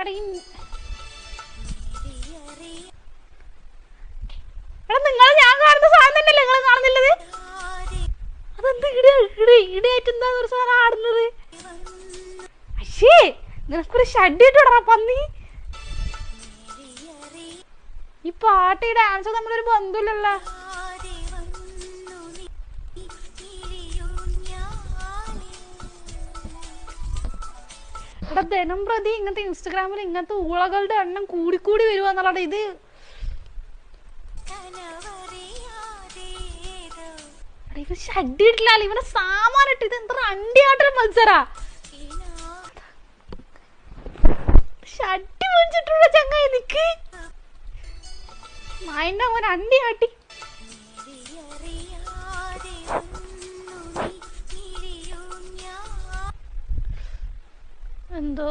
എടാ നിങ്ങൾ ഞാൻ കാണുന്ന സാധനം തന്നെയല്ലേ നിങ്ങൾ കാണുന്നില്ലത്? അതെന്ത് ഇടയായിട്ട് എന്താ ഒരു സാധനം ആടുന്നത്? അശ്ശേ നിനക്കൊരു ഷഡ് ഇട്ടിടണം പന്നി. ഈ പാട്ട് ഈ ഡാൻസ് തമ്മിലൊരു ബന്ധമില്ലല്ലോ. എടാ ദിനം പ്രതി ഇങ്ങനത്തെ ഇൻസ്റ്റഗ്രാമിൽ ഇങ്ങനത്തെ ഊളകളുടെ എണ്ണം കൂടിക്കൂടി വരുവാന്നുള്ളടാ. ഇത് ഇവ ഷഡ് ഇട്ടില്ല, ഇവനെ സാമാനിട്ട് ഇത് എന്താ അണ്ടിയാട്ടൊരു മത്സരാ. ഷഡ്ഡി മേടിച്ചിട്ടുള്ള ചങ്ങായി നിക്ക് മൈൻഡ് അവൻ അണ്ടിയാട്ടി. എന്തോ